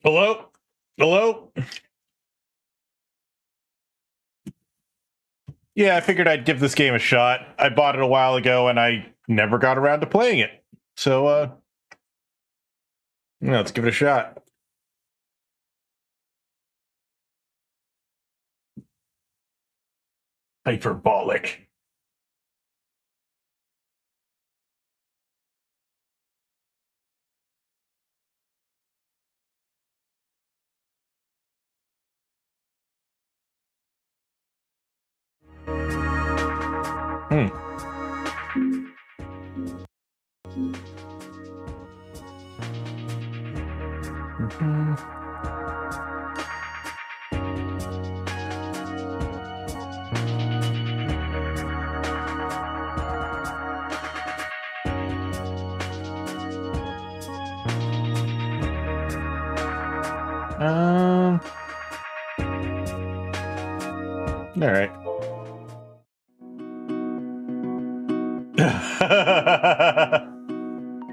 Hello? Hello? Yeah, I figured I'd give this game a shot. I bought it a while ago and I never got around to playing it. So, let's give it a shot. Hyperbolic. Hmm. All right.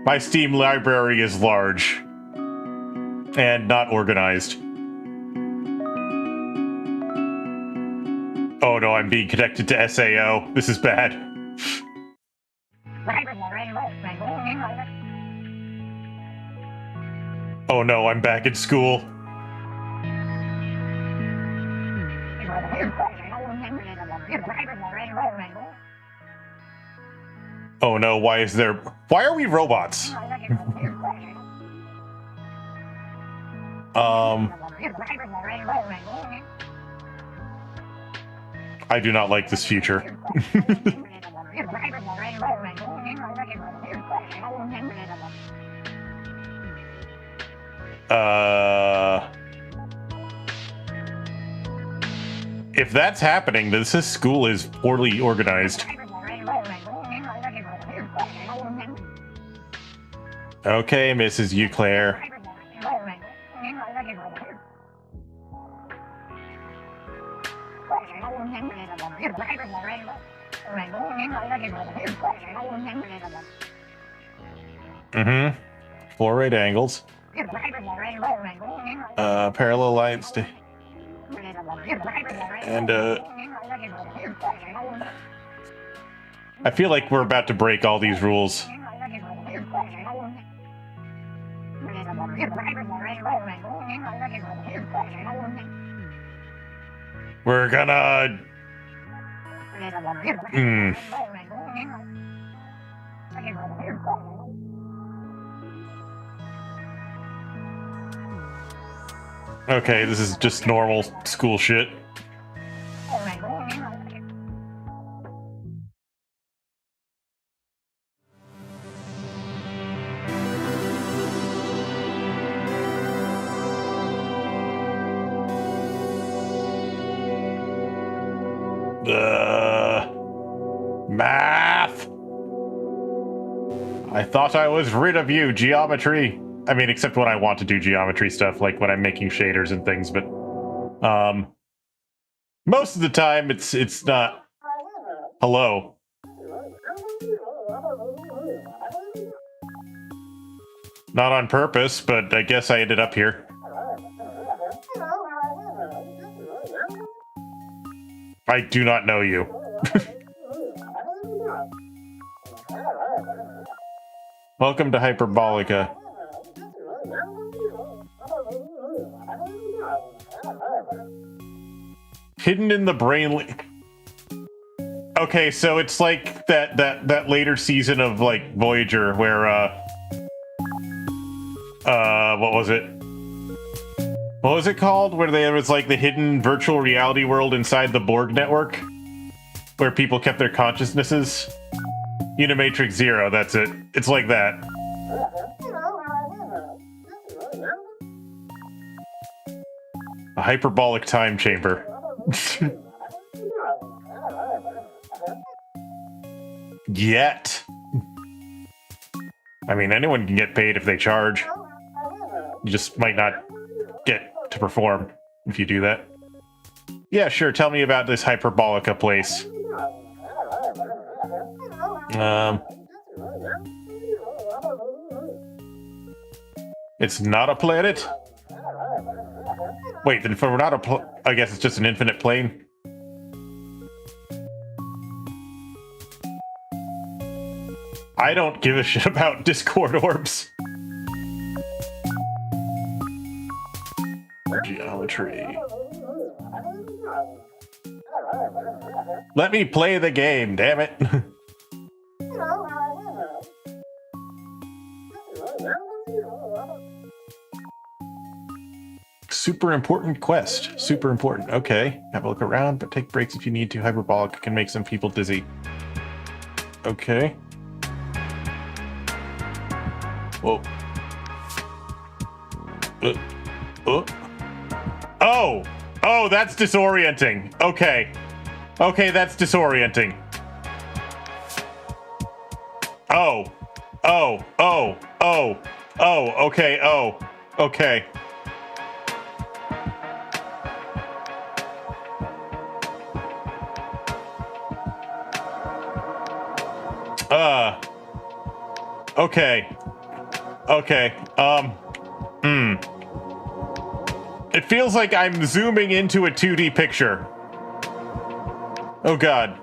My Steam library is large and not organized. Oh no, I'm being connected to SAO. This is bad. Oh no, I'm back in school. Oh no, why are we robots? I do not like this future. If that's happening, this school is poorly organized. Okay, Mrs. Euclair. Mm-hmm. 4 right angles. Parallel lines to... And, I feel like we're about to break all these rules. We're gonna... Okay, this is just normal school shit. Math! I thought I was rid of you, geometry. I mean, except when I want to do geometry stuff, like when I'm making shaders and things, but most of the time it's not. Hello. Not on purpose, but I guess I ended up here. I do not know you. Welcome to Hyperbolica. Hidden in the brain. Okay, so it's like that later season of like Voyager where what was it? What was it called? Where there was like the hidden virtual reality world inside the Borg network, where people kept their consciousnesses. Unimatrix Zero, that's it. It's like that. A hyperbolic time chamber. Yet. I mean, anyone can get paid if they charge. You just might not get to perform if you do that. Yeah, sure, tell me about this Hyperbolica place. It's not a planet? Wait, then if we're not I guess it's just an infinite plane. I don't give a shit about Discord orbs. Geometry. Let me play the game, damn it. Super important quest. Super important. Okay. Have a look around, but take breaks if you need to. Hyperbolica can make some people dizzy. Okay. Whoa. Oh! Oh, that's disorienting. Okay. Okay, that's disorienting. Oh. Oh. Oh. Oh. Oh. Okay. Oh. Okay. Okay. Okay. It feels like I'm zooming into a 2D picture. Oh god.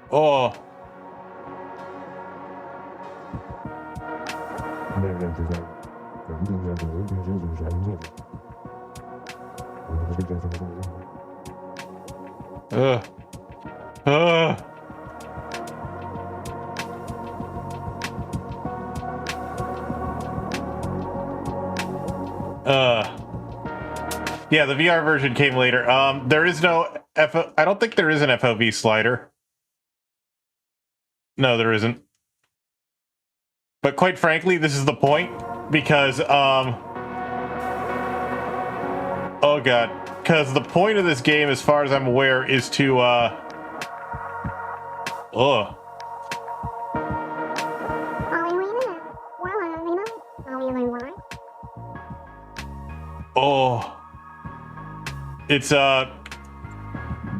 Oh. Yeah, the VR version came later. There is no I don't think there is an FOV slider. No, there isn't. But quite frankly, this is the point because oh god, because the point of this game, as far as I'm aware, is to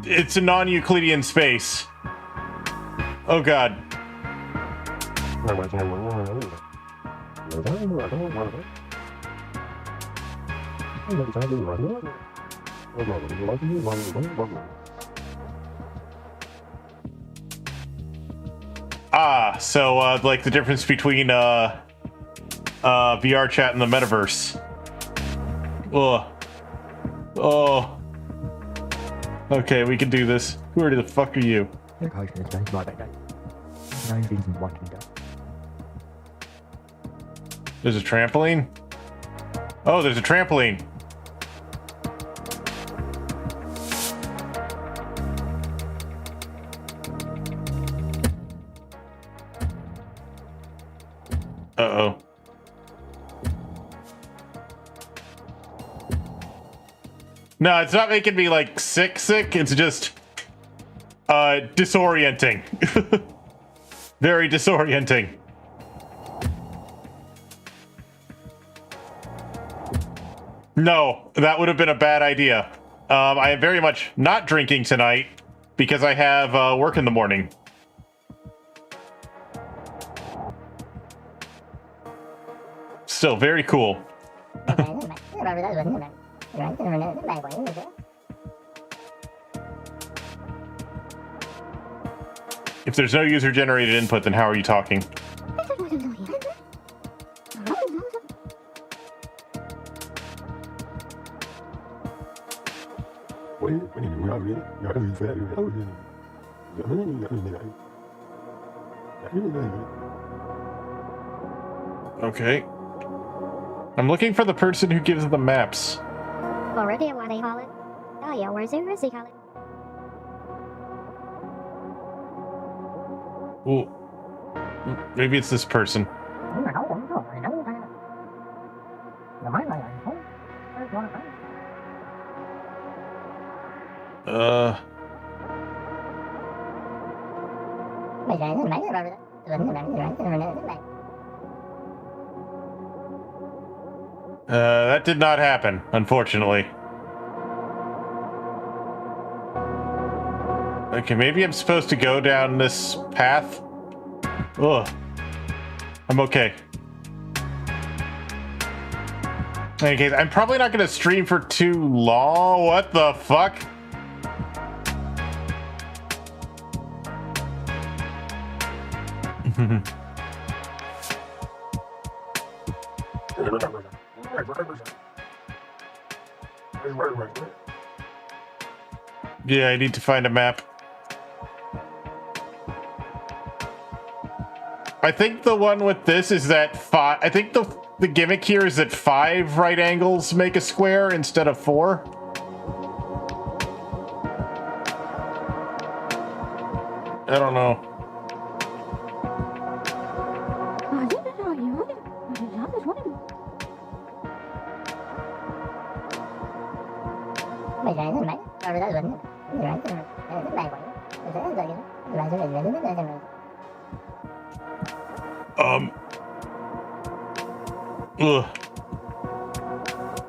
it's a non-Euclidean space. Oh god. So like the difference between VR chat and the metaverse. Oh. Okay, we can do this. Who the fuck are you? There's a trampoline? Oh, there's a trampoline. Uh-oh. No, it's not making me like sick. It's just disorienting. Very disorienting. No, that would have been a bad idea. I am very much not drinking tonight because I have work in the morning. Still very cool. If there's no user-generated input, then how are you talking? Okay. I'm looking for the person who gives the maps. Already what they call it? Oh yeah, where's it? Where's he call it? Ooh. Maybe it's this person. That did not happen, unfortunately. Okay, maybe I'm supposed to go down this path. Ugh. I'm okay. In any case, I'm probably not going to stream for too long. What the fuck? Yeah, I need to find a map. I think the one with this is that I think the gimmick here is that 5 right angles make a square instead of 4. I don't know. Ugh.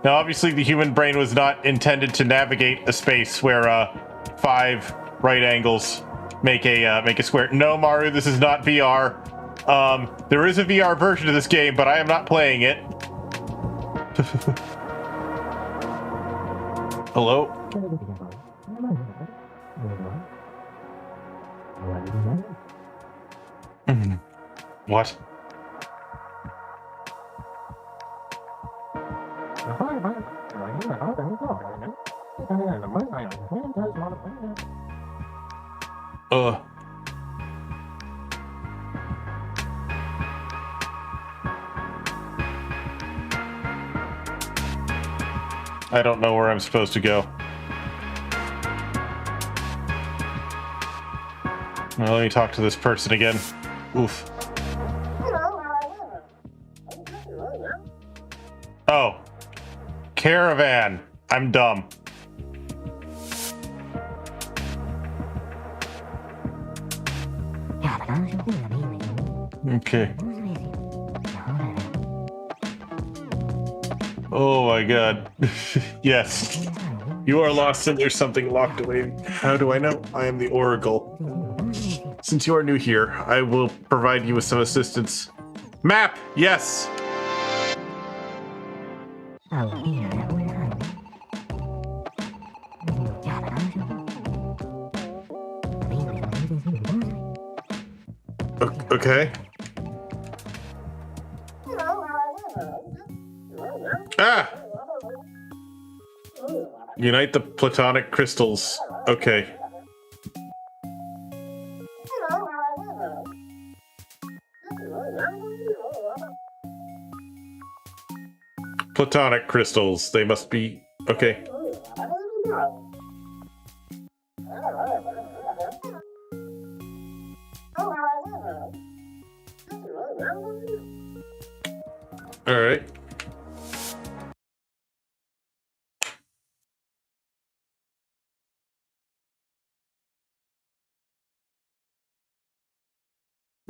Now, obviously, the human brain was not intended to navigate a space where 5 right angles make a square. No, Maru, this is not VR. There is a VR version of this game, but I am not playing it. Hello? What? I don't know where I'm supposed to go. Well, let me talk to this person again. Oof. Oh. Caravan. I'm dumb. Okay. Oh my god. Yes. You are lost and there's something locked away. How do I know? I am the Oracle. Since you are new here, I will provide you with some assistance. Map! Yes! Okay. Ah! Unite the platonic crystals. Okay. Platonic crystals. They must be... Okay. All right.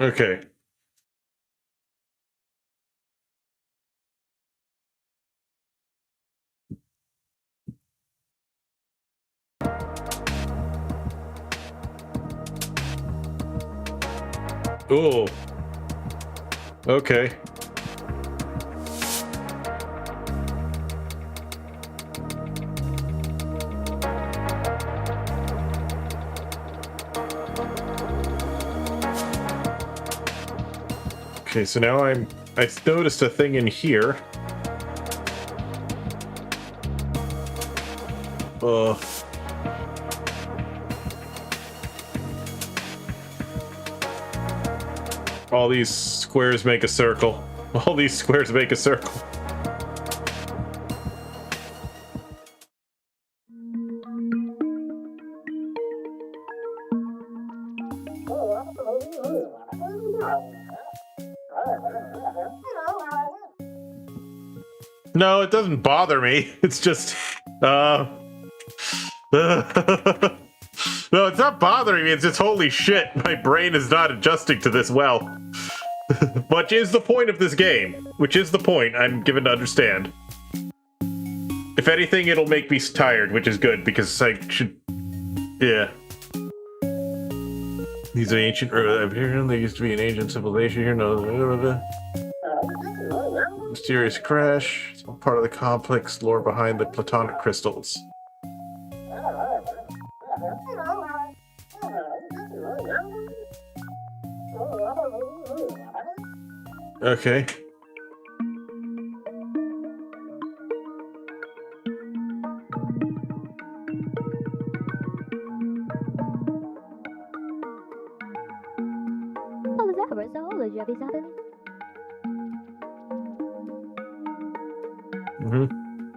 Okay. Oh. Okay. Okay, so now I noticed a thing in here. All these squares make a circle. All these squares make a circle. No, it doesn't bother me. It's just, no, it's not bothering me. It's just, holy shit, my brain is not adjusting to this well. Which is the point of this game. Which is the point I'm given to understand. If anything, it'll make me tired, which is good, because I should... Yeah. These are ancient. Here, there used to be an ancient civilization here. No, mysterious crash. It's all part of the complex lore behind the platonic crystals. Okay.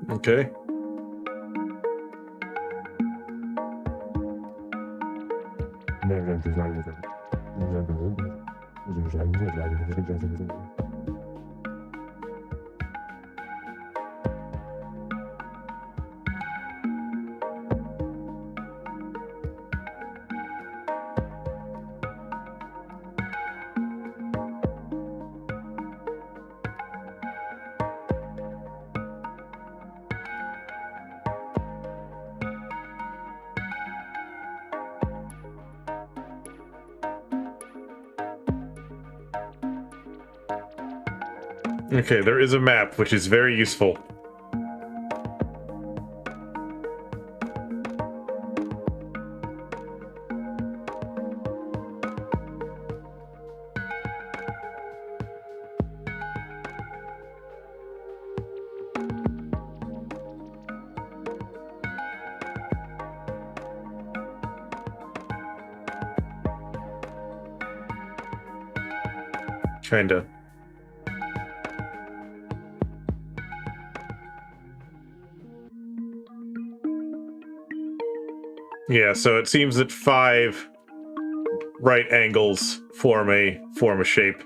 Okay. Okay, there is a map, which is very useful. Kinda. Yeah, so it seems that 5 right angles form a shape.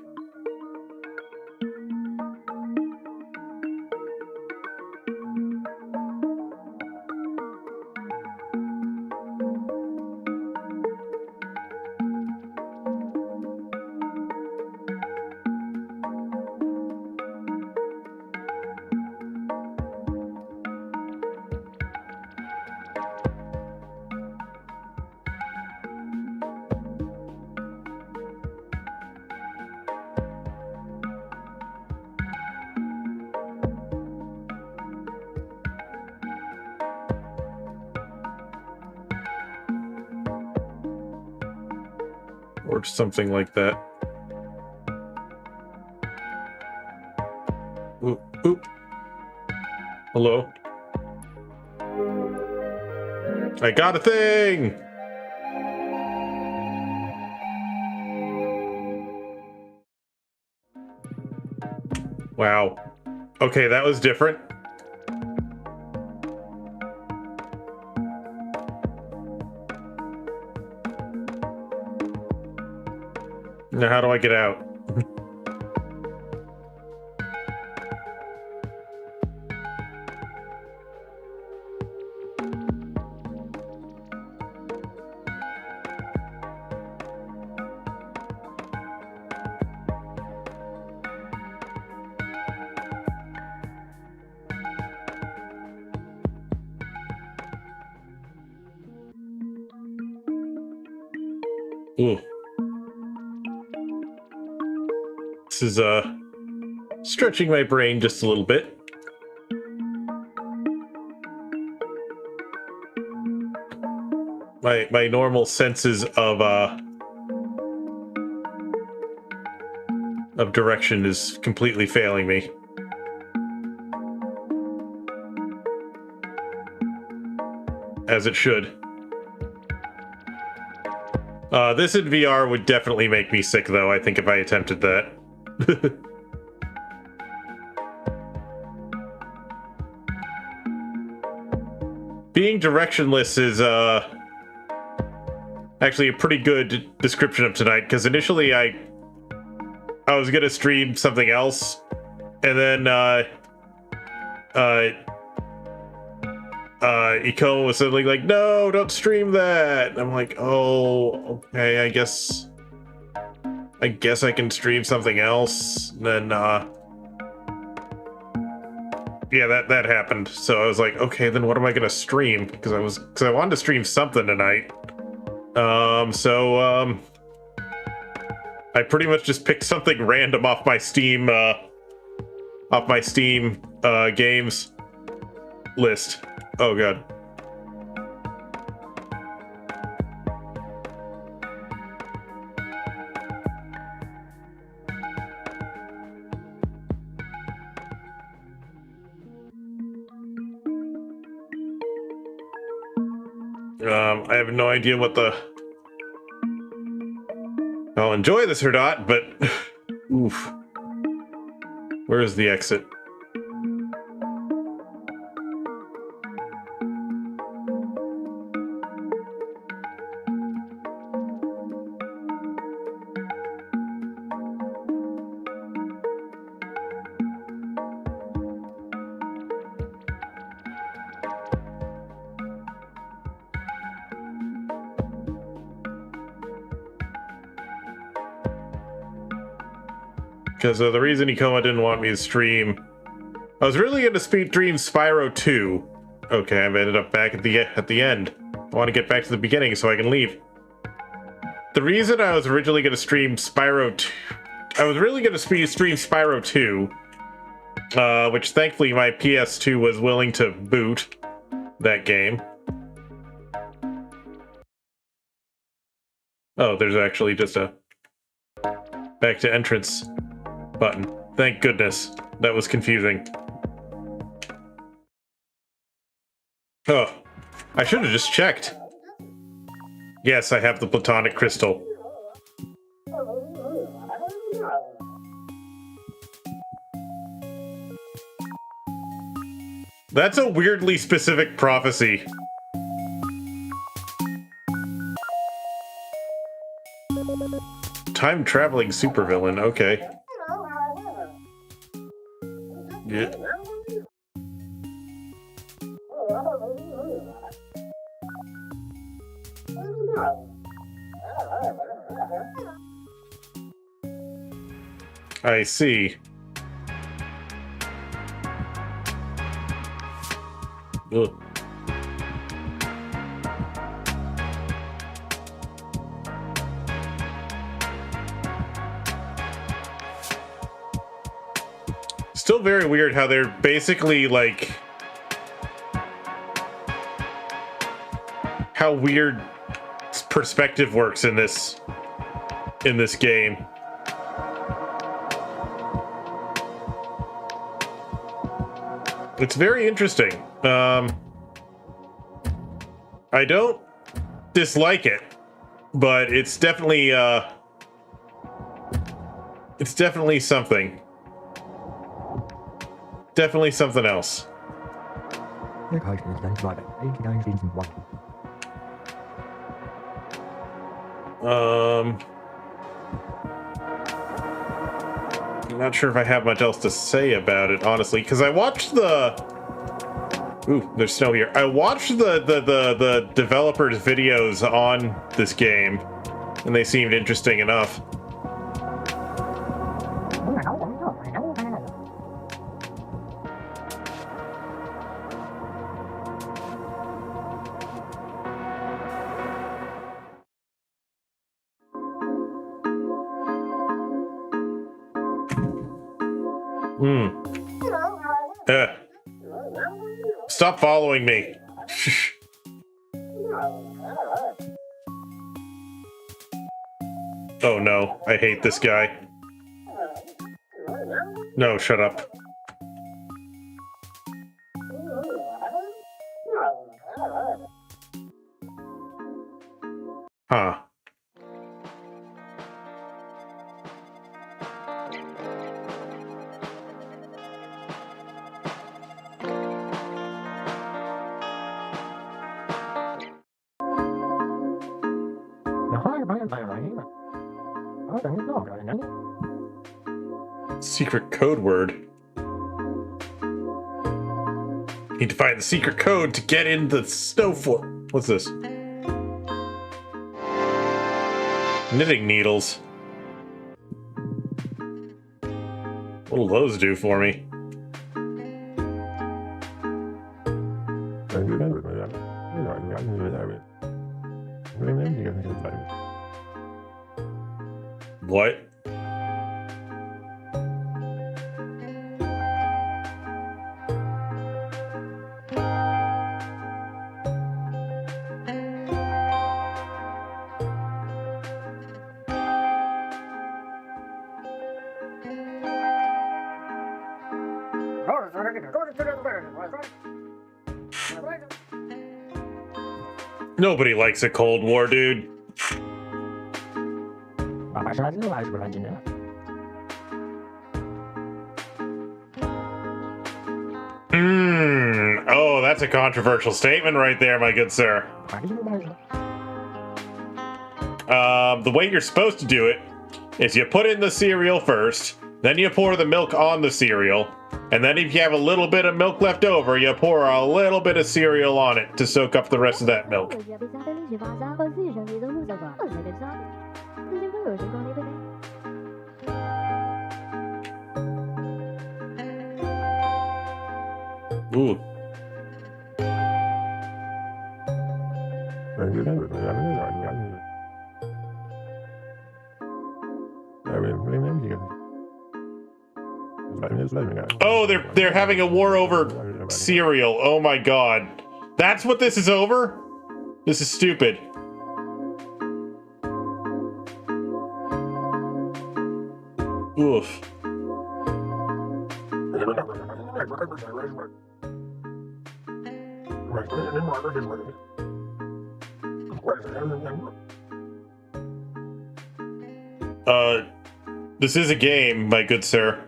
Or something like that. Oop, oop. Hello? I got a thing! Wow. Okay, that was different. Now, how do I get out? Ooh. This is stretching my brain just a little bit. My normal senses of direction is completely failing me. As it should. This in VR would definitely make me sick, though, I think, if I attempted that. Being directionless is, actually a pretty good description of tonight, because initially I was gonna stream something else, and then, Iko was suddenly like, no, don't stream that. And I'm like, oh, okay, I guess I can stream something else. And then, yeah, that happened. So I was like, okay, then what am I gonna stream? Because I wanted to stream something tonight. I pretty much just picked something random off my Steam games list. Oh god. I have no idea what the... I'll enjoy this or not, but... Oof. Where is the exit? Because the reason Ikoma didn't want me to stream... I was really going to stream Spyro 2. Okay, I've ended up back at the end. I want to get back to the beginning so I can leave. The reason I was originally going to stream Spyro 2... I was really going to stream Spyro 2, which thankfully my PS2 was willing to boot that game. Oh, there's actually just a back to entrance button. Thank goodness. That was confusing. Oh, I should have just checked. Yes, I have the platonic crystal. That's a weirdly specific prophecy. Time-traveling supervillain, okay. Yeah. I see. Ugh. Still very weird how they're basically like... How weird perspective works in this game. It's very interesting. I don't dislike it, but it's definitely something. Definitely something else. I'm not sure if I have much else to say about it, honestly, because I watched the... Ooh, there's snow here. I watched the developers' videos on this game, and they seemed interesting enough. Stop following me. Oh no, I hate this guy. No, shut up. Huh. Secret code word. Need to find the secret code to get in the snow fort. What's this? Knitting needles. What'll those do for me? What? Nobody likes a Cold War, dude. Oh, that's a controversial statement right there, my good sir. The way you're supposed to do it is you put in the cereal first, then you pour the milk on the cereal, and then if you have a little bit of milk left over, you pour a little bit of cereal on it to soak up the rest of that milk. Ooh. Oh, they're having a war over cereal. Oh my god. That's what this is over? This is stupid. Oof. This is a game, my good sir.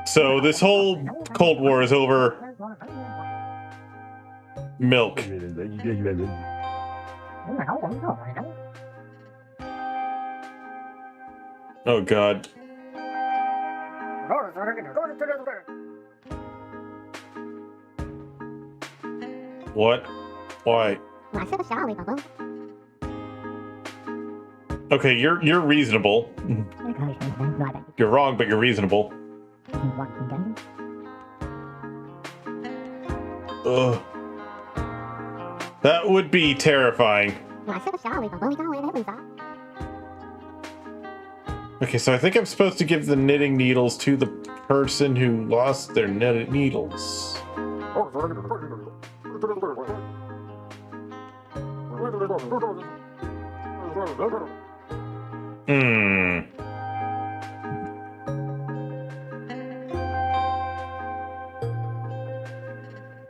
So this whole Cold War is over milk. Oh god. What? Why? Okay, you're reasonable. You're wrong, but you're reasonable. Ugh. That would be terrifying. Okay, so I think I'm supposed to give the knitting needles to the person who lost their knitted needles.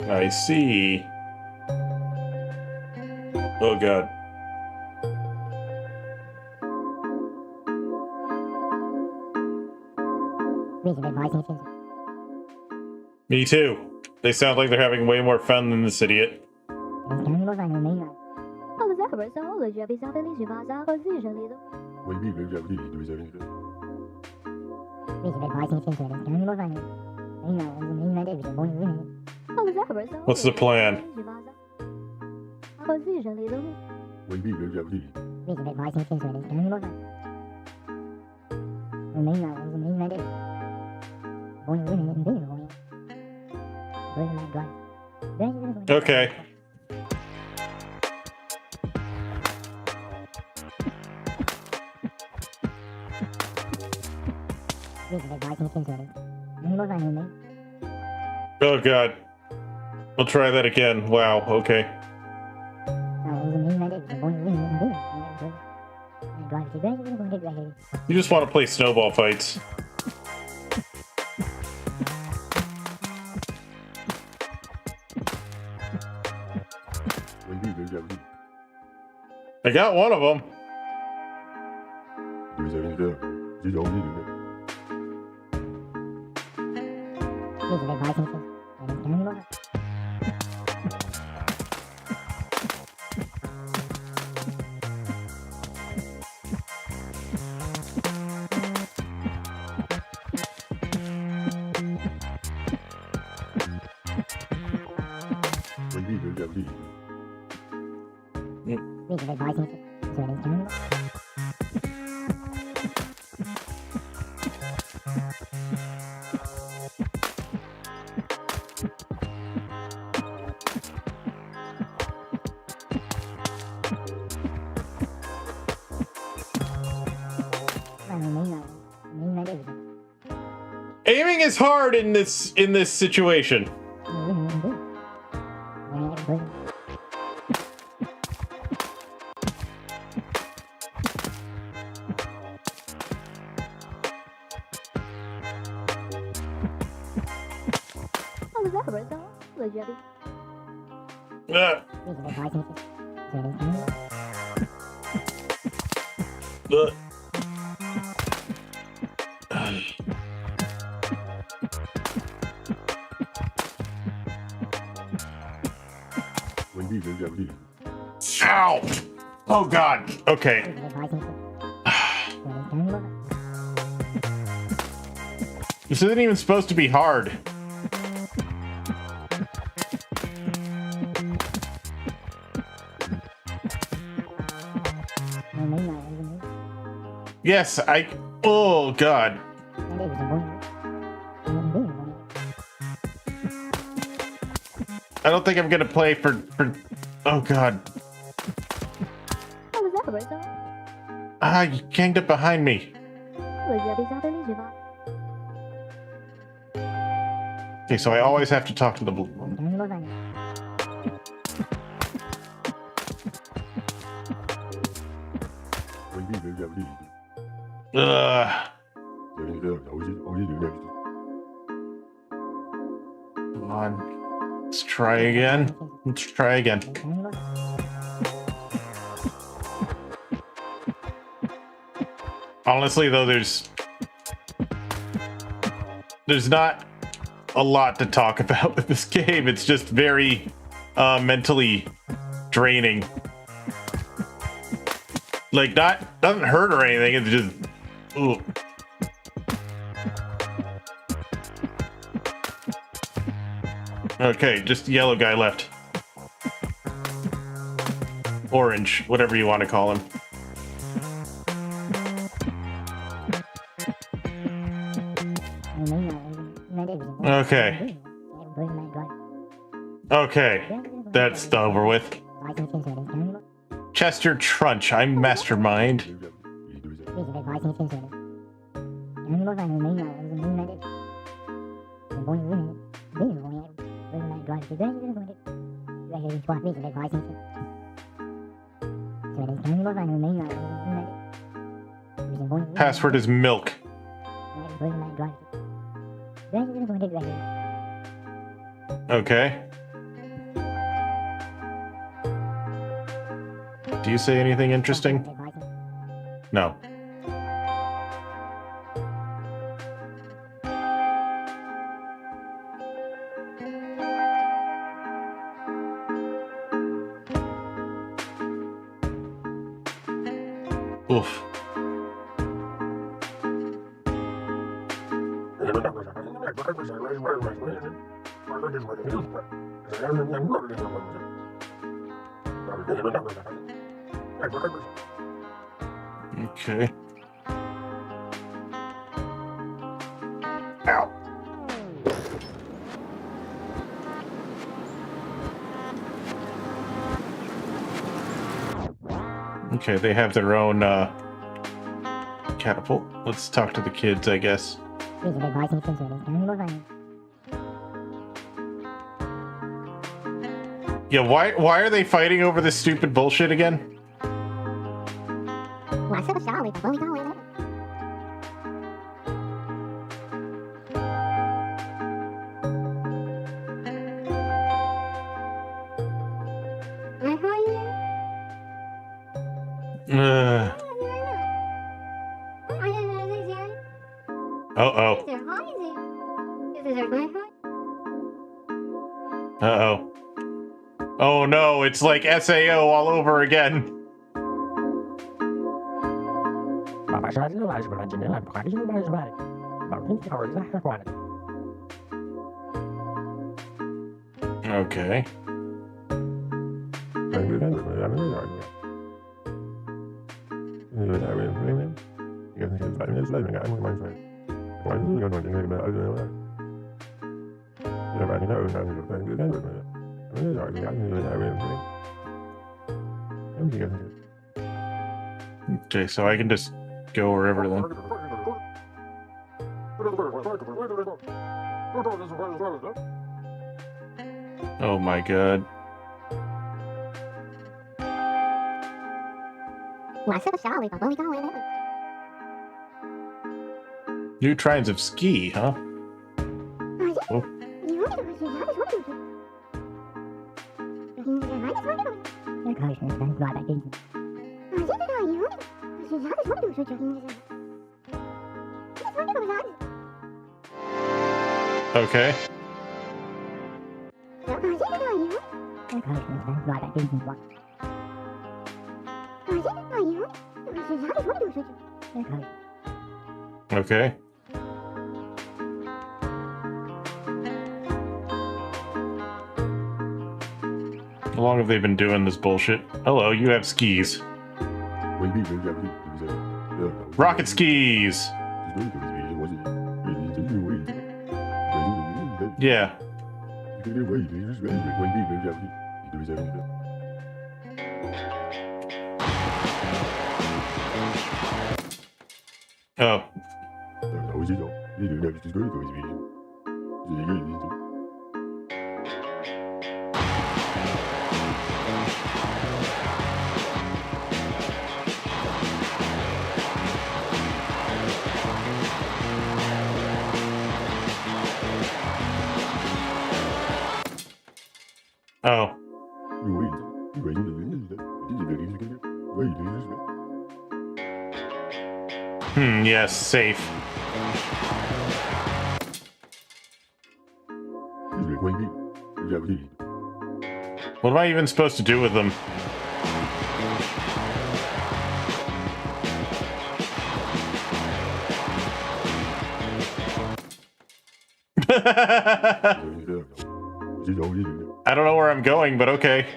I see. Oh god. Me too. They sound like they're having way more fun than this idiot. What's the plan? Okay. Oh god. We'll try that again. Wow, okay. You just want to play snowball fights. I got one of them. Aiming is hard in this situation. Uh. Ow! Oh god. Okay. This isn't even supposed to be hard. Yes, oh god. I don't think I'm gonna play for oh god. Ah, you ganged up behind me. Okay, so I always have to talk to the blue one. Come on. Let's try again. Let's try again. Honestly, though, there's not a lot to talk about with this game. It's just very mentally draining. Like, doesn't hurt or anything. It's just, ooh. Okay, just the yellow guy left. Orange, whatever you want to call him. Okay. Okay, that's over with. Chester Trunch, I'm Mastermind. Password is milk. Okay. Do you say anything interesting? No. Oof. Okay. Ow. Okay, they have their own catapult. Let's talk to the kids, I guess. Yeah, why are they fighting over this stupid bullshit again? Uh-oh. Uh-oh. Oh no, it's like SAO all over again. Okay. Okay, so I can just go wherever then. Oh my god. New trines of ski, huh? Oh. Okay. Okay. How long have they been doing this bullshit? Hello, you have skis. Rocket skis! Yeah. Oh. Oh. Yes, safe. What am I even supposed to do with them? I don't know where I'm going, but okay.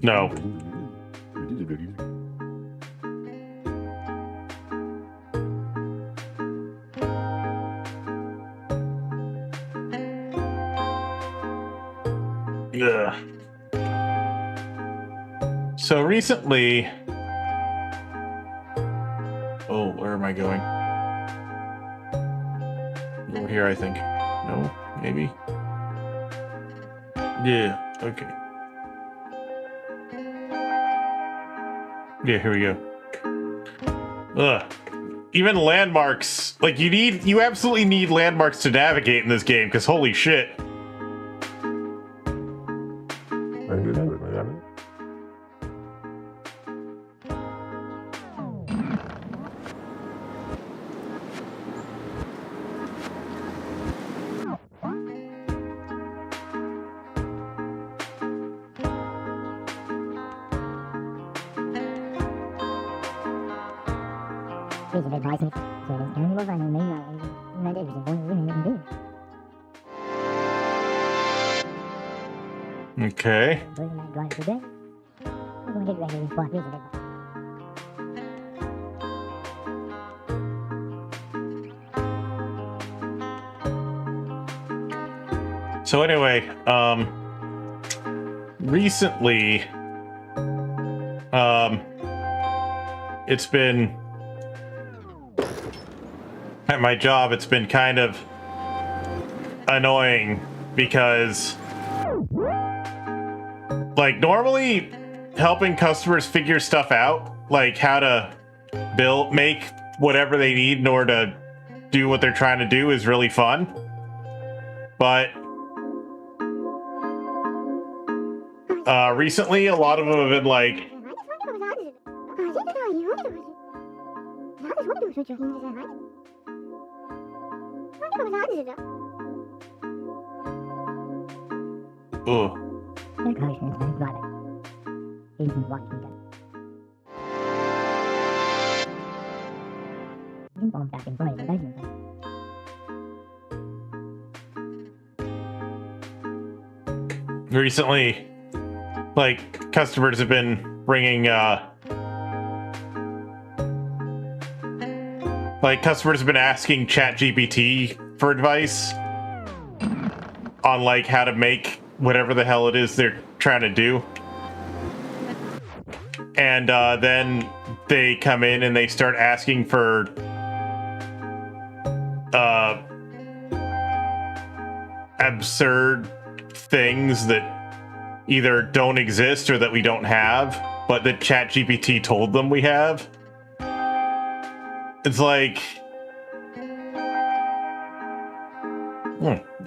No. Ugh. So recently... Oh, where am I going? Over here, I think. No? Maybe? Yeah, okay. Yeah, here we go. Ugh. Even landmarks, like you absolutely need landmarks to navigate in this game, because holy shit. Okay. So anyway, recently, it's been at my job, it's been kind of annoying because like normally helping customers figure stuff out, like how to make whatever they need in order to do what they're trying to do is really fun. But recently, a lot of them have been like, ugh. recently, like, customers have been bringing, customers have been asking ChatGPT for advice on, like, how to make whatever the hell it is they're trying to do. And then they come in and they start asking for absurd things that either don't exist or that we don't have, but that ChatGPT told them we have. It's like,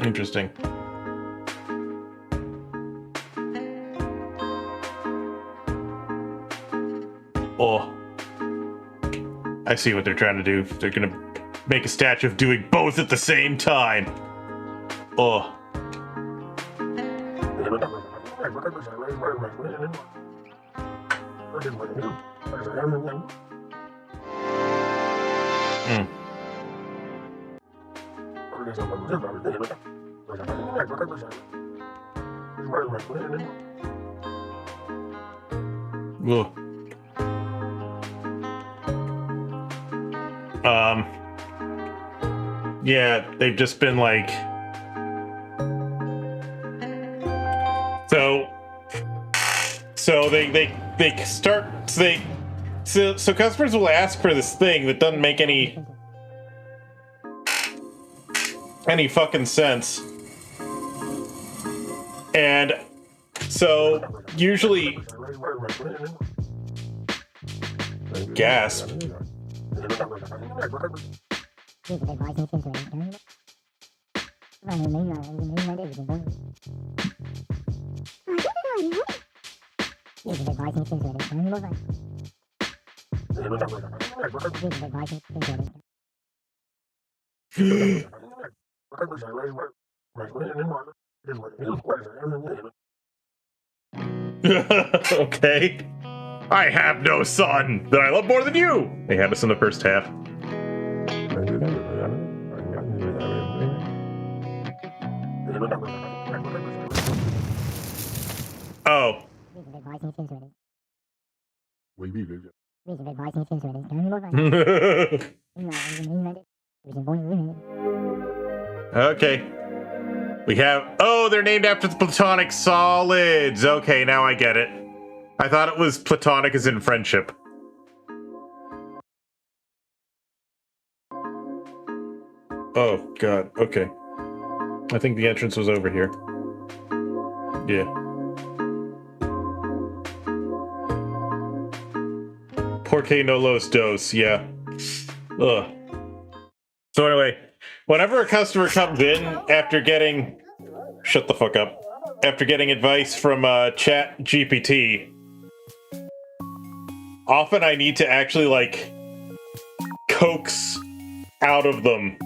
interesting. Oh, I see what they're trying to do. They're gonna make a statue of doing both at the same time. Oh. Ugh. Yeah, they've just been like, so customers will ask for this thing that doesn't make any fucking sense. And so usually gasp. Okay. I have no son that I love more than you. They had us in the first half. Oh. Okay. We have... Oh, they're named after the platonic solids. Okay, now I get it. I thought it was platonic as in friendship. Oh, God. Okay. I think the entrance was over here. Yeah. Porque no los dos. Yeah. Ugh. So anyway, whenever a customer comes in after getting... Shut the fuck up. After getting advice from ChatGPT, often I need to actually, like, coax out of them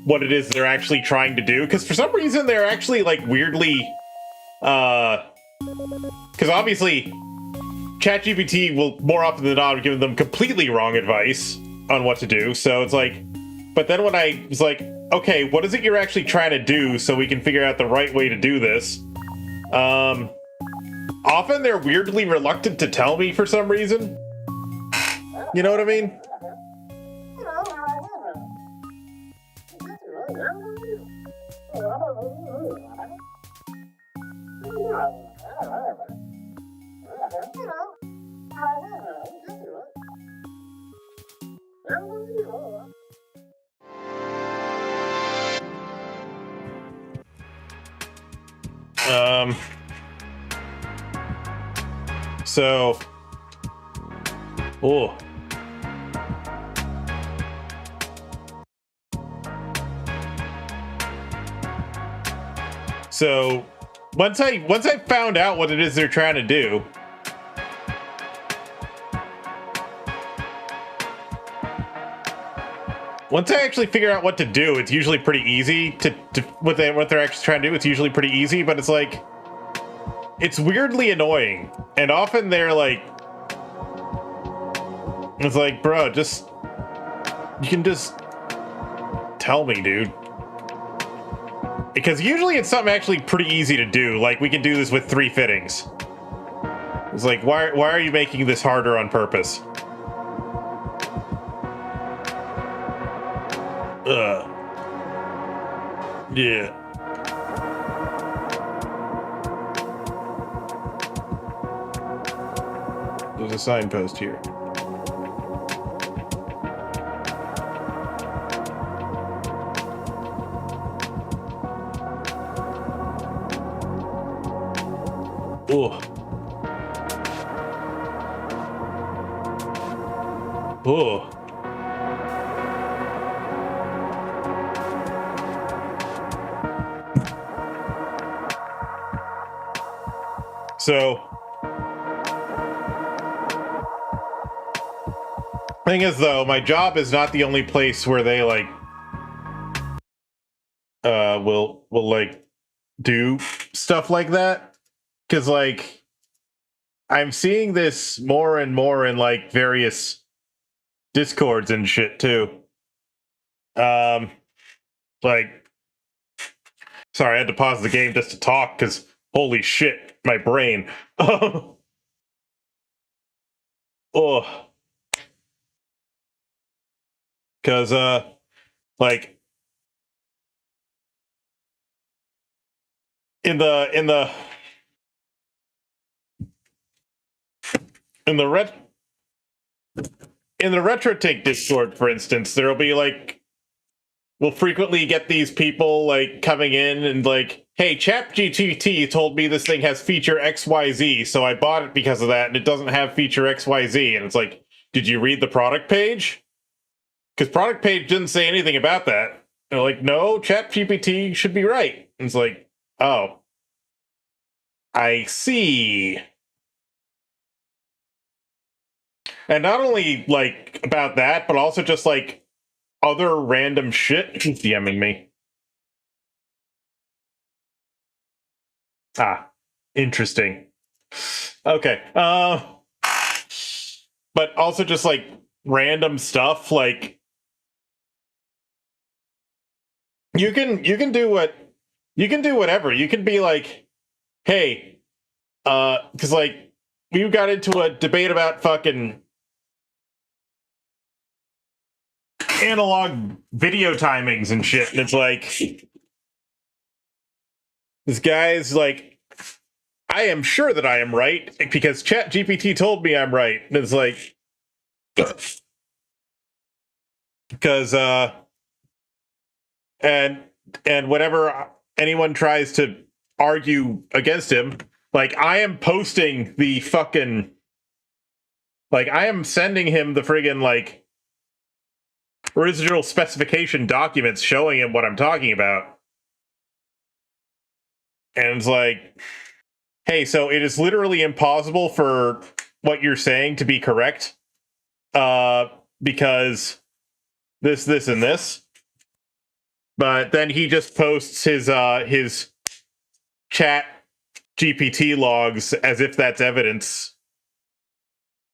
what it is they're actually trying to do. Because for some reason, they're actually, like, weirdly... Because obviously, ChatGPT will, more often than not, give them completely wrong advice on what to do. So it's like... But then when I was like, okay, what is it you're actually trying to do so we can figure out the right way to do this? Often they're weirdly reluctant to tell me for some reason. You know what I mean? So, oh. So, once I found out what it is they're trying to do, once I actually figure out what to do, it's usually pretty easy to what they're actually trying to do. It's usually pretty easy, but it's like, it's weirdly annoying. And often they're like, it's like, bro, you can just tell me, dude. Because usually it's something actually pretty easy to do. Like, we can do this with 3 fittings. It's like, why are you making this harder on purpose? Yeah. There's a signpost here. Ugh. Ugh. So, thing is, though, my job is not the only place where they like will like do stuff like that. Because like I'm seeing this more and more in like various discords and shit too. Like, sorry, I had to pause the game just to talk because holy shit, my brain. Oh, because like in the in the in the ret in the retro take discord, for instance, there'll be like we'll frequently get these people like coming in and like, hey, ChatGPT told me this thing has feature XYZ, so I bought it because of that, and it doesn't have feature XYZ. And it's like, did you read the product page? Because product page didn't say anything about that. They're like, no, ChatGPT should be right. And it's like, oh, I see. And not only like about that, but also just like other random shit. Who's DMing me? Ah, interesting. Okay. But also just like random stuff. Like you can do what you can do whatever. You can be like, hey, because like we got into a debate about fucking analog video timings and shit, and it's like this guy's like, I am sure that I am right because ChatGPT told me I'm right. And it's like, because and whenever anyone tries to argue against him, like I am posting the fucking, like I am sending him the friggin' like original specification documents showing him what I'm talking about. And it's like, hey, so it is literally impossible for what you're saying to be correct. Because this, and this. But then he just posts his chat GPT logs as if that's evidence.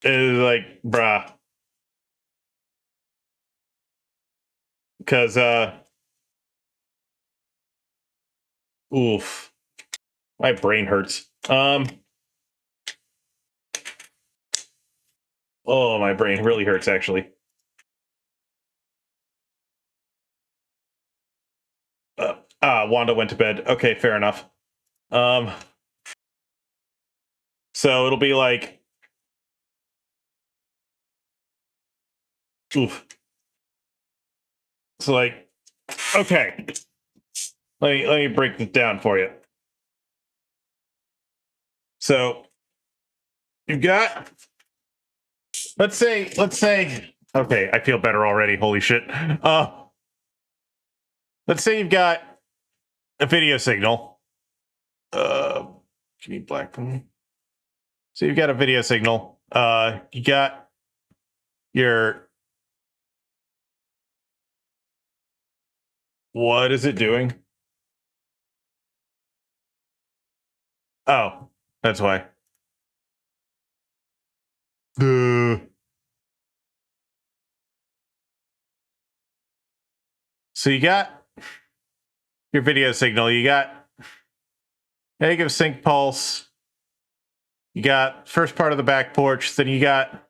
And it's like, bruh. Because oof. My brain hurts. Oh, my brain really hurts actually. Wanda went to bed. Okay, fair enough. So it'll be like, oof. So like, okay. Let me break this down for you. So you've got, let's say, okay, I feel better already. Holy shit. Let's say you've got a video signal. Can you black them? So you've got a video signal. You got your, what is it doing? Oh, that's why. So you got your video signal. You got negative sync pulse. You got first part of the back porch. Then you got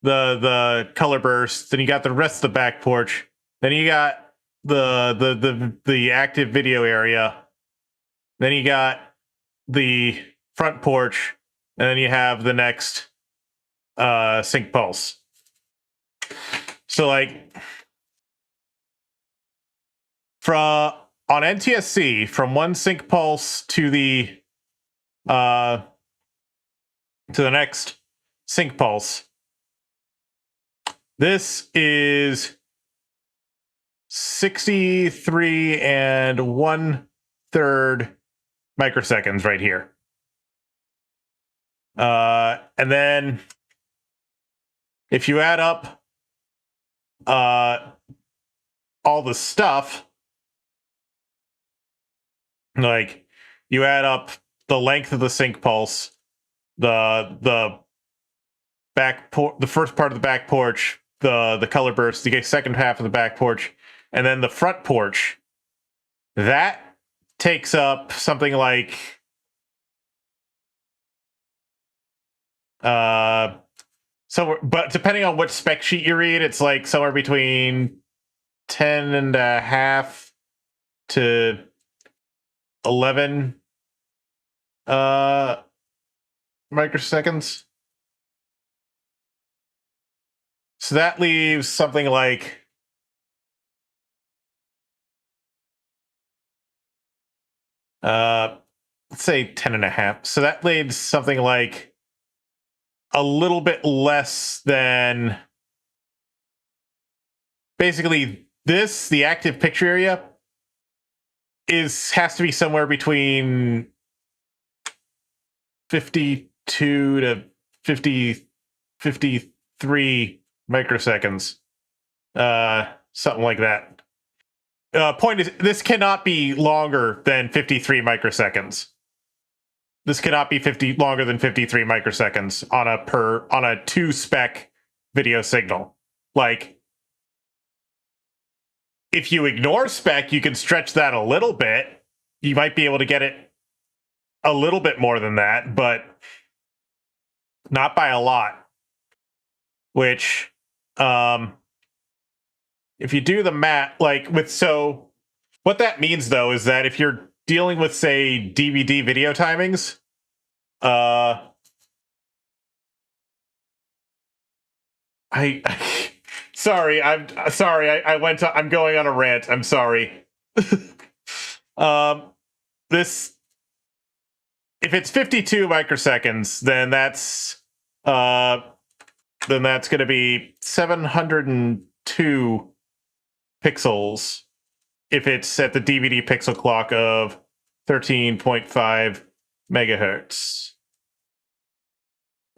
the color burst. Then you got the rest of the back porch. Then you got the active video area. Then you got the front porch, and then you have the next sync pulse. So like on NTSC, from one sync pulse to the next sync pulse, this is 63 and 1/3 microseconds right here. And then if you add up all the stuff, like you add up the length of the sync pulse, the first part of the back porch, the color burst, the second half of the back porch, and then the front porch, that takes up something like but depending on which spec sheet you read, it's like somewhere between 10.5 to 11 microseconds. So that leaves something like let's say 10.5. So that leaves something like a little bit less than, basically this, the active picture area, has to be somewhere between 52 to 53 microseconds. Something like that. Point is, this cannot be longer than 53 microseconds. This cannot be longer than 53 microseconds on a 2-spec video signal. Like, if you ignore spec, you can stretch that a little bit. You might be able to get it a little bit more than that, but not by a lot. Which, if you do the math, so what that means though is that if you're dealing with, say, DVD video timings, I'm going on a rant. I'm sorry. This, if it's 52 microseconds, then that's going to be 702 pixels if it's at the DVD pixel clock of 13.5 megahertz.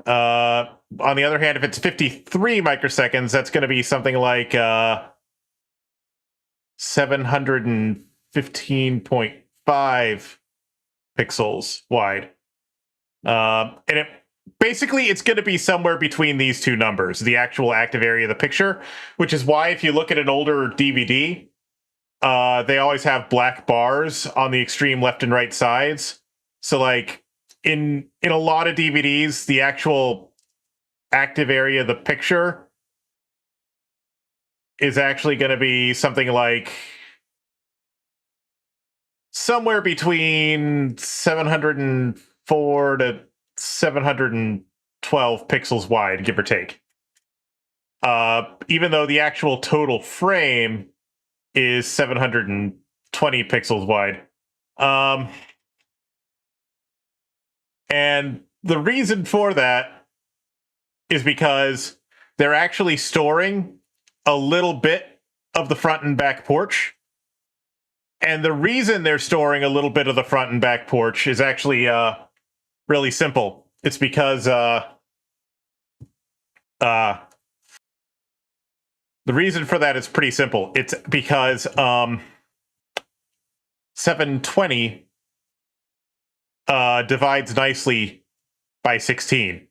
On the other hand, if it's 53 microseconds, that's going to be something like 715.5 pixels wide. And it's going to be somewhere between these two numbers, the actual active area of the picture, which is why if you look at an older DVD, they always have black bars on the extreme left and right sides. So like in a lot of DVDs, the actual active area of the picture is actually going to be something like somewhere between 704 to 712 pixels wide, give or take. Even though the actual total frame is 720 pixels wide. And the reason for that is because they're actually storing a little bit of the front and back porch. And the reason they're storing a little bit of the front and back porch is actually really simple. It's because the reason for that is pretty simple. It's because 720 divides nicely by 16.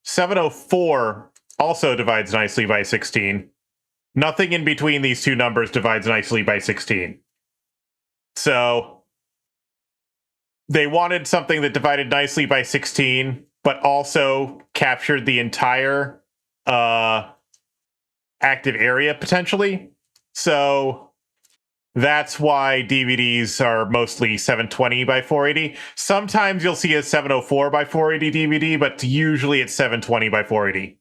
704 also divides nicely by 16. Nothing in between these two numbers divides nicely by 16. So they wanted something that divided nicely by 16, but also captured the entire active area potentially. So that's why DVDs are mostly 720 by 480. Sometimes you'll see a 704 by 480 DVD, but usually it's 720 by 480.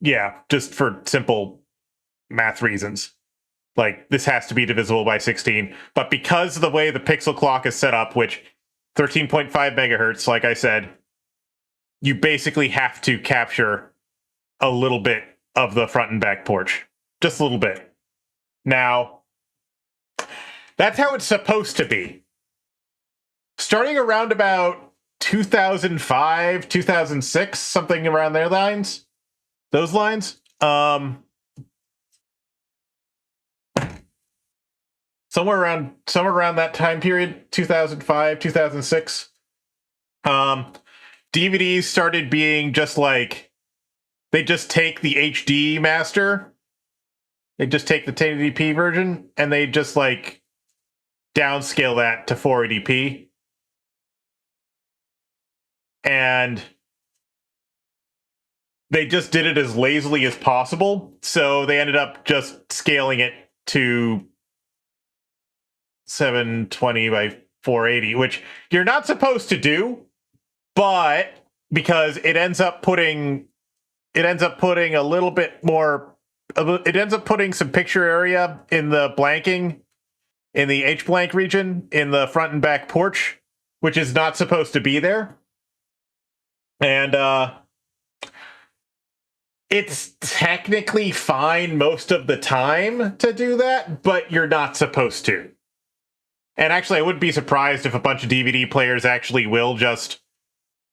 Yeah, just for simple math reasons. Like, this has to be divisible by 16. But because of the way the pixel clock is set up, which 13.5 megahertz, like I said, you basically have to capture a little bit of the front and back porch. Just a little bit. Now, that's how it's supposed to be. Starting around about 2005, 2006, something around their lines. Those lines. Somewhere around that time period, 2005, 2006. DVDs started being just like, they just take the HD master, they just take the 1080p version, and they just like downscale that to 480p. And they just did it as lazily as possible, so they ended up just scaling it to 720 by 480, which you're not supposed to do, but because it ends up putting a little bit more, it ends up putting some picture area in the blanking, in the H blank region, in the front and back porch, which is not supposed to be there. And it's technically fine most of the time to do that, but you're not supposed to. And actually, I wouldn't be surprised if a bunch of DVD players actually will just,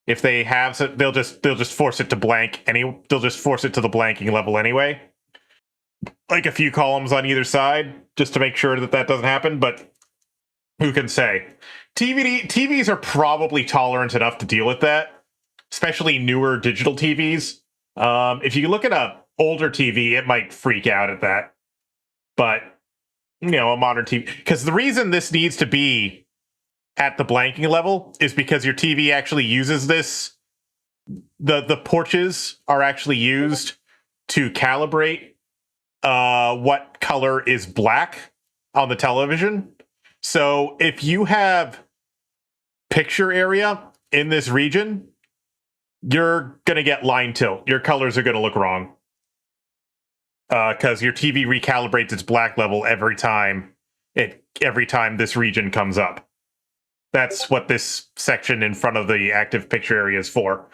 if they have, they'll just force it to blank. They'll just force it to the blanking level anyway, like a few columns on either side, just to make sure that that doesn't happen. But who can say? TVs are probably tolerant enough to deal with that, especially newer digital TVs. If you look at a older TV, it might freak out at that, but you know, a modern TV, because the reason this needs to be at the blanking level is because your TV actually uses this. The porches are actually used to calibrate what color is black on the television. So if you have picture area in this region, you're going to get line tilt. Your colors are going to look wrong. Because your TV recalibrates its black level every time this region comes up. That's what this section in front of the active picture area is for.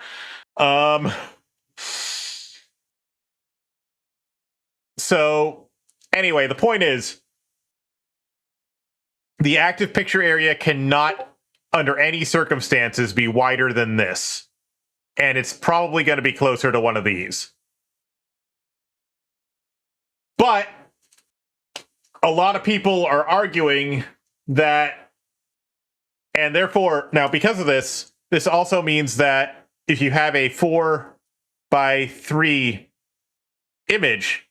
So anyway, the point is, the active picture area cannot, under any circumstances, be wider than this. And it's probably going to be closer to one of these. But a lot of people are arguing that, and therefore, now because of this also means that if you have a 4 by 3 image,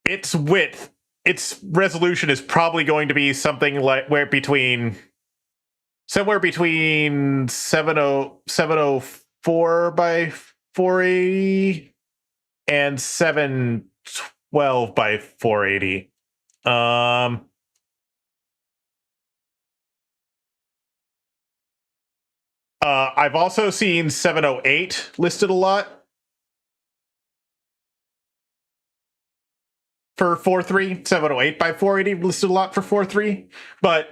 its width, its resolution is probably going to be something like somewhere between 704 by 480 and 712 by 480. I've also seen 708 listed a lot for 4.3. 708 by 480 listed a lot for 4.3. But,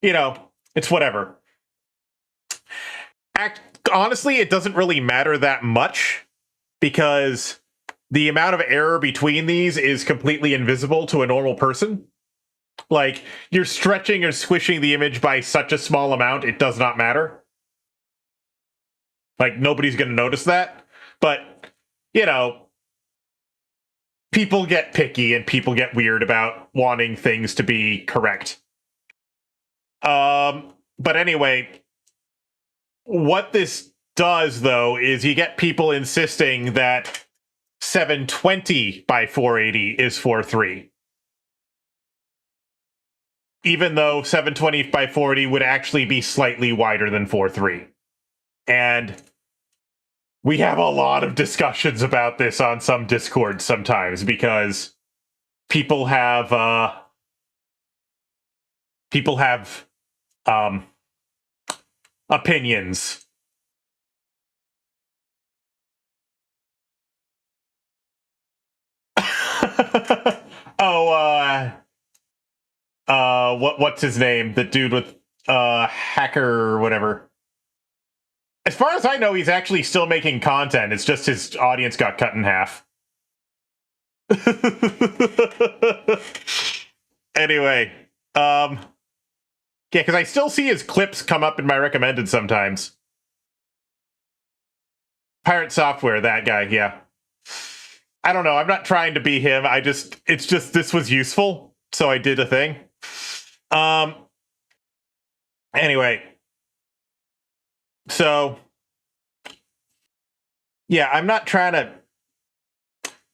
you know, it's whatever. Honestly, it doesn't really matter that much, because the amount of error between these is completely invisible to a normal person. Like, you're stretching or squishing the image by such a small amount, it does not matter. Like, nobody's going to notice that. But, you know, people get picky and people get weird about wanting things to be correct. But anyway, what this does, though, is you get people insisting that 720 by 480 is 4.3. even though 720 by 480 would actually be slightly wider than 4.3. And we have a lot of discussions about this on some Discord sometimes because people have opinions. Oh, what's his name? The dude with hacker or whatever. As far as I know, he's actually still making content. It's just his audience got cut in half. Anyway, yeah, because I still see his clips come up in my recommended sometimes. Pirate Software, that guy, yeah. I don't know. I'm not trying to be him. It's just this was useful, so I did a thing. Anyway, so yeah, I'm not trying to.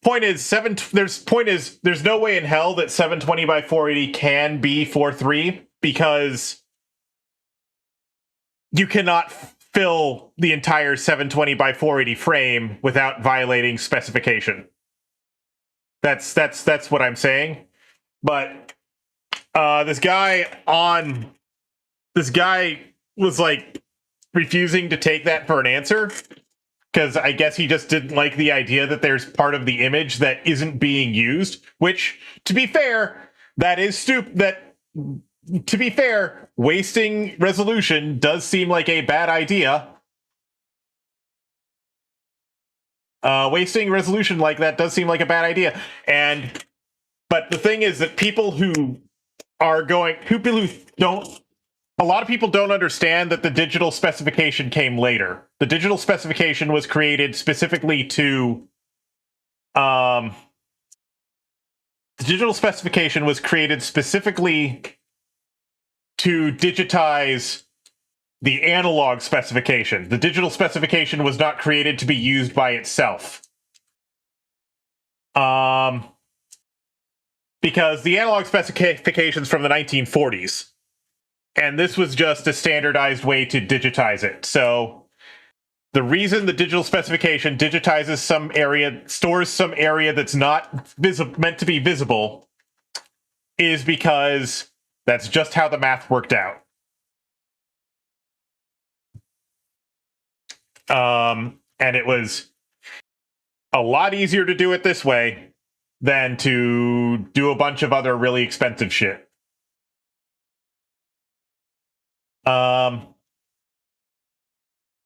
There's no way in hell that 720 by 480 can be 4.3 because you cannot fill the entire 720 by 480 frame without violating specification. That's what I'm saying. But this guy was like refusing to take that for an answer because I guess he just didn't like the idea that there's part of the image that isn't being used, which, to be fair, that is stupid. To be fair, wasting resolution does seem like a bad idea. Wasting resolution like that does seem like a bad idea. But the thing is that a lot of people don't understand that the digital specification came later. The digital specification was created specifically to digitize the analog specification. The digital specification was not created to be used by itself. Because the analog specification's from the 1940s. And this was just a standardized way to digitize it. So the reason the digital specification digitizes some area, stores some area that's not meant to be visible, is because that's just how the math worked out. And it was a lot easier to do it this way than to do a bunch of other really expensive shit.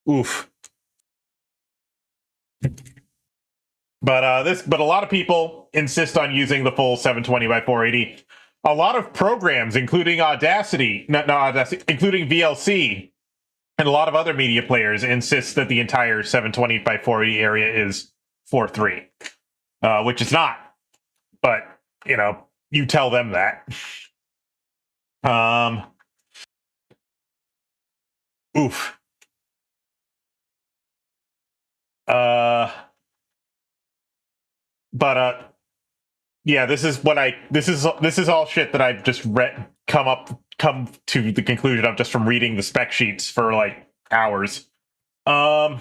Oof. But a lot of people insist on using the full 720 by 480. A lot of programs, including Audacity, including VLC, and a lot of other media players insist that the entire 720 by 480 area is 4.3, which it's not. But you tell them that. Oof. Yeah, this is all shit that I've just come to the conclusion of just from reading the spec sheets for like hours. Going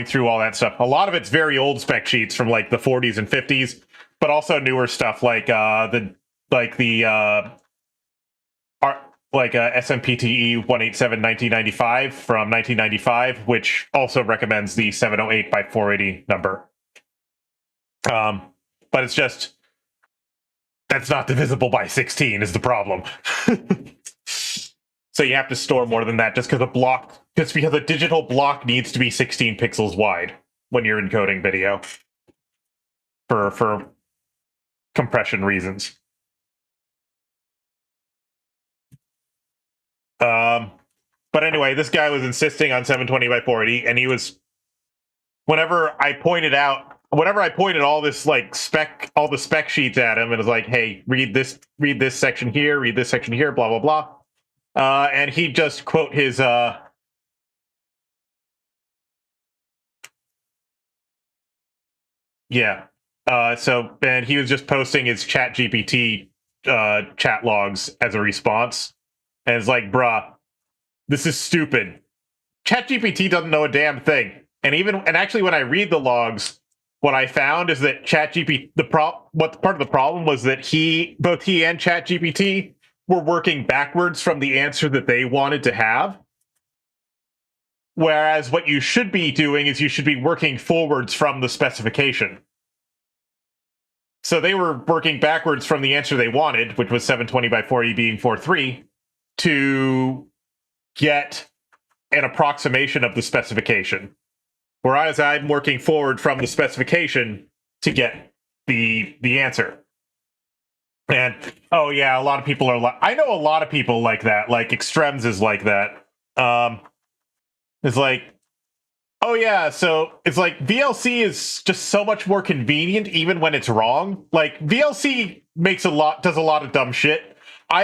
through all that stuff. A lot of it's very old spec sheets from like the 40s and 50s, but also newer stuff like SMPTE 187 1995 from 1995, which also recommends the 708 by 480 number. But it's just that's not divisible by 16 is the problem. So you have to store more than that just because a digital block needs to be 16 pixels wide when you're encoding video for compression reasons. But anyway, this guy was insisting on 720 by 480, and he was whenever I pointed all this all the spec sheets at him and was like, hey, read this section here, blah blah blah. And he'd just quote his and he was just posting his ChatGPT chat logs as a response, and it's like, bruh, this is stupid. ChatGPT doesn't know a damn thing, and actually, when I read the logs, what I found is that ChatGPT what part of the problem was that both he and ChatGPT were working backwards from the answer that they wanted to have. Whereas what you should be doing is you should be working forwards from the specification. So they were working backwards from the answer they wanted, which was 720 by 480 being 4.3, to get an approximation of the specification. Whereas I'm working forward from the specification to get the answer. And, oh yeah, a lot of people are I know a lot of people like that. Like, Extrems is like that. It's like, oh yeah, so it's like VLC is just so much more convenient even when it's wrong. Like, VLC does a lot of dumb shit. I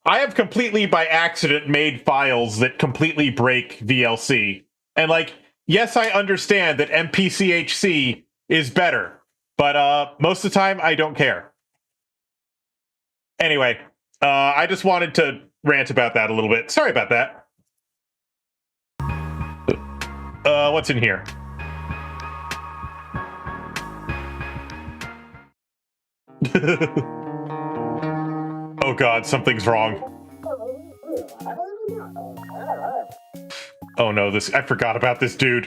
have completely by accident made files that completely break VLC. And like, yes, I understand that MPCHC is better, but most of the time I don't care. Anyway, I just wanted to rant about that a little bit. Sorry about that. What's in here? Oh god, something's wrong. Oh no, I forgot about this dude.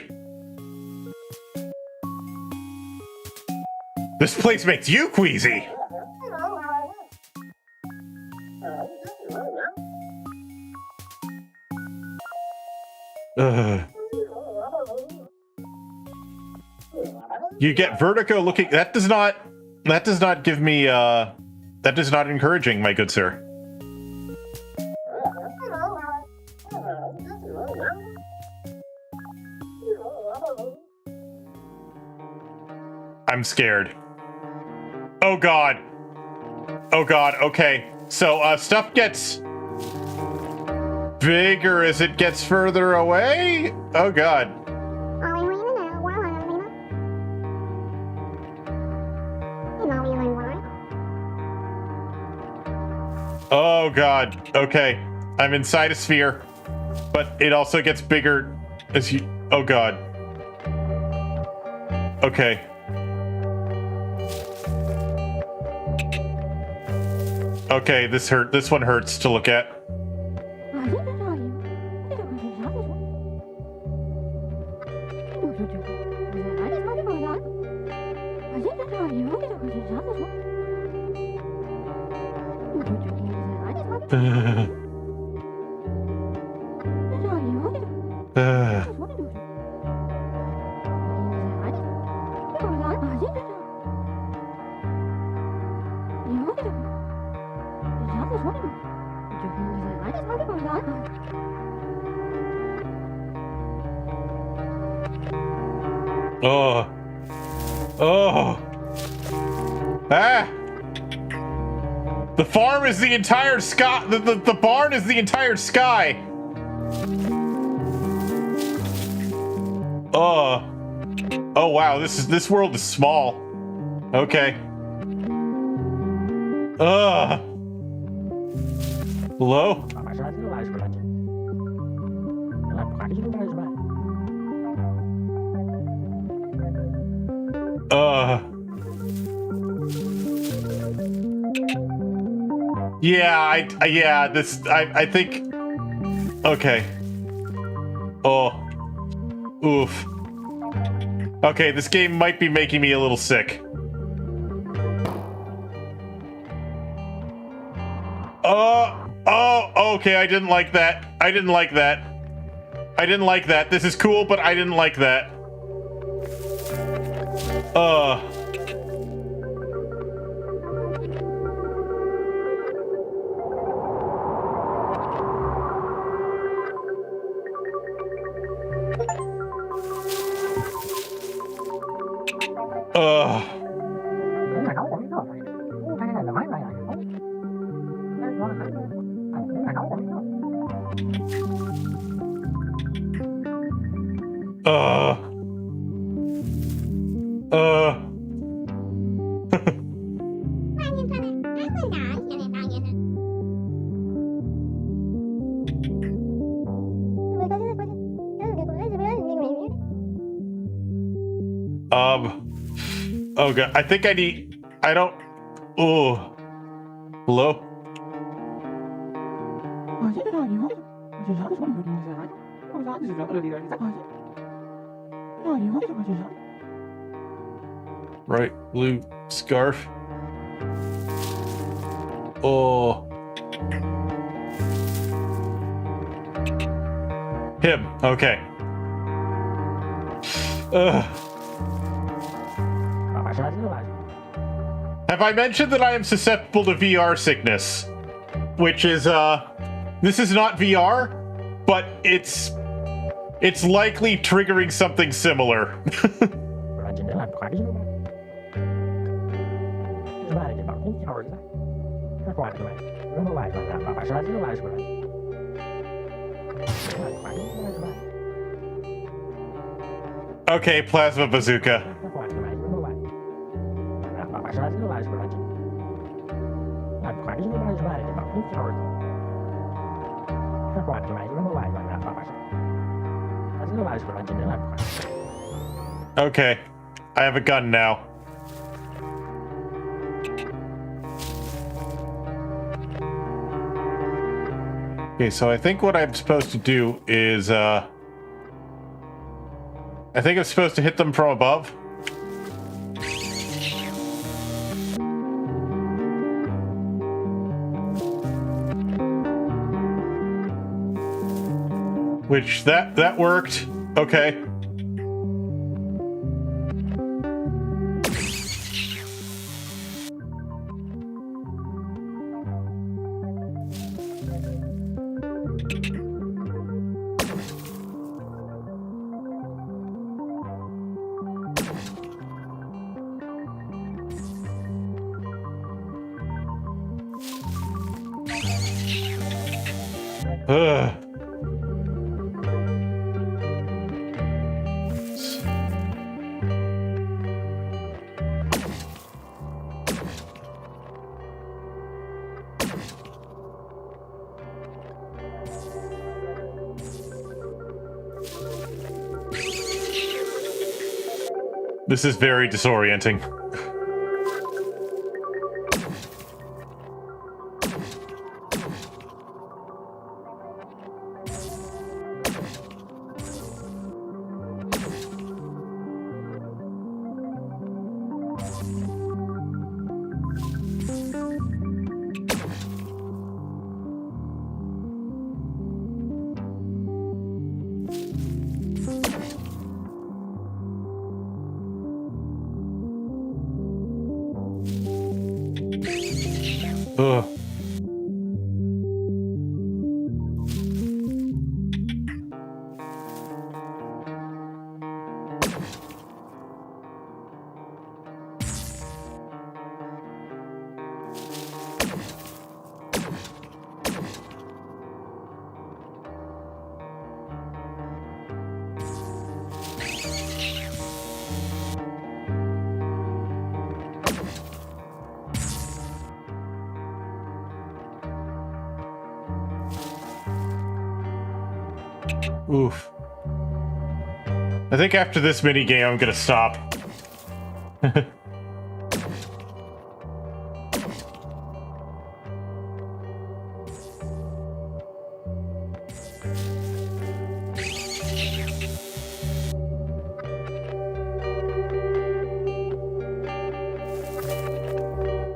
This place makes you queasy. You get vertigo looking. That does not give me that is not encouraging, my good sir. I'm scared. Oh god. Oh god, okay. So stuff gets bigger as it gets further away? Oh god. Oh god. Okay. I'm inside a sphere. But it also gets bigger as you... Oh god. Okay. Okay, this one hurts to look at. Oh. Oh. Ah. The farm is the entire sky. The barn is the entire sky. Oh. Oh wow, this world is small. Okay. Hello? Yeah, I think... Okay. Oh. Oof. Okay, this game might be making me a little sick. Oh, okay, I didn't like that. I didn't like that. I didn't like that. This is cool, but I didn't like that. Oh god, I think I don't. Oh, hello. Right, blue scarf. Oh. Him, okay. Have I mentioned that I am susceptible to VR sickness? Which is, this is not VR, but it's likely triggering something similar. Okay, plasma bazooka. Okay, I have a gun now. Okay, so I think what I'm supposed to do is, I think I'm supposed to hit them from above. Which, that worked. Okay. Ugh. This is very disorienting. Ugh. Oof. I think after this minigame, I'm gonna stop.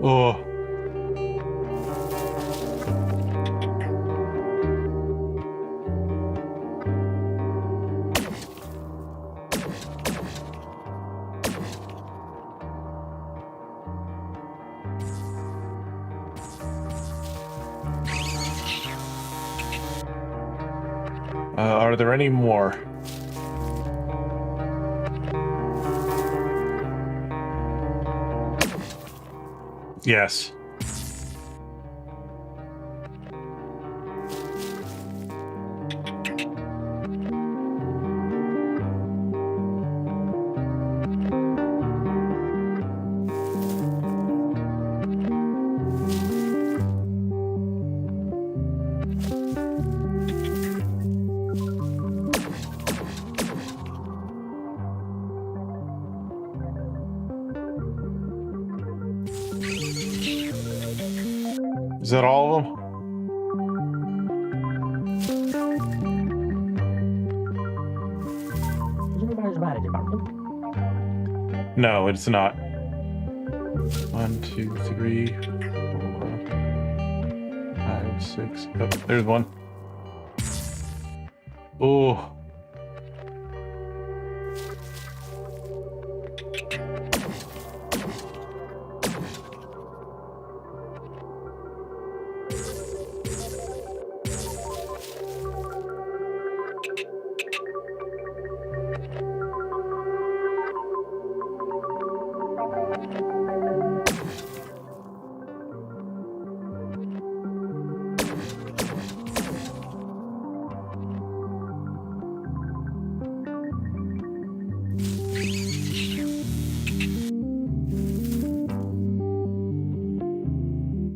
Oh. Are there any more? Yes. Is that all of them? No, it's not. 1, 2, 3, 4, 5, 6. Oh, there's one. Oh.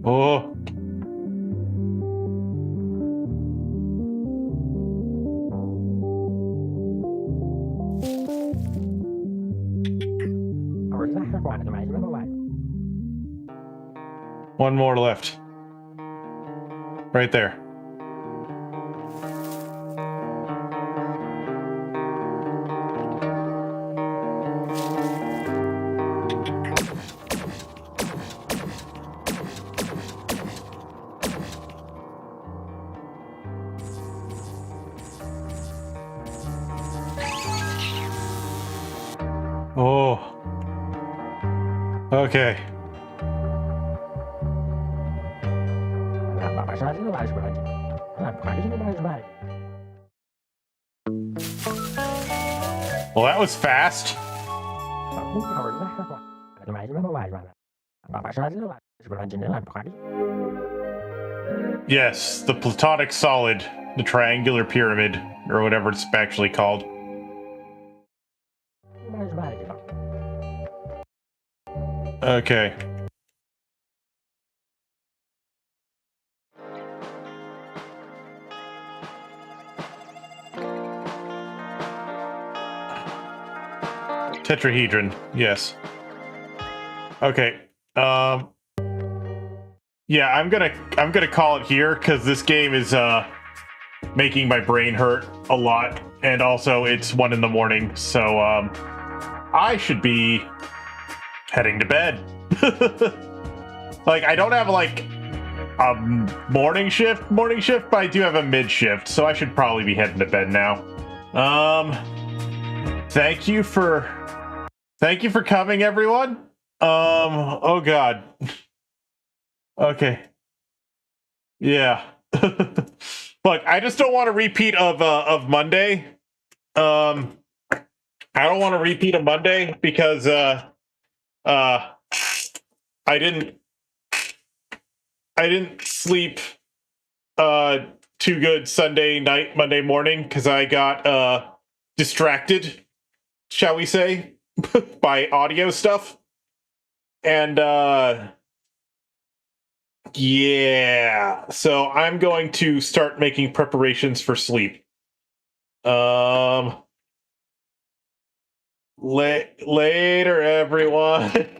Oh. One more left. Right there. Oh. Okay. Well, that was fast. Yes, the platonic solid, the triangular pyramid, or whatever it's actually called. Okay. Tetrahedron, yes. Okay. Yeah, I'm gonna call it here because this game is making my brain hurt a lot, and also it's 1 in the morning, so I should be heading to bed. Like, I don't have like a morning shift, but I do have a mid shift, so I should probably be heading to bed now. Thank you for coming, everyone. Oh god. Okay. Yeah. Look, I just don't want a repeat of Monday. I don't want a repeat of Monday because I didn't sleep too good Sunday night, Monday morning, because I got distracted, shall we say, by audio stuff. And yeah, so I'm going to start making preparations for sleep. Later, everyone.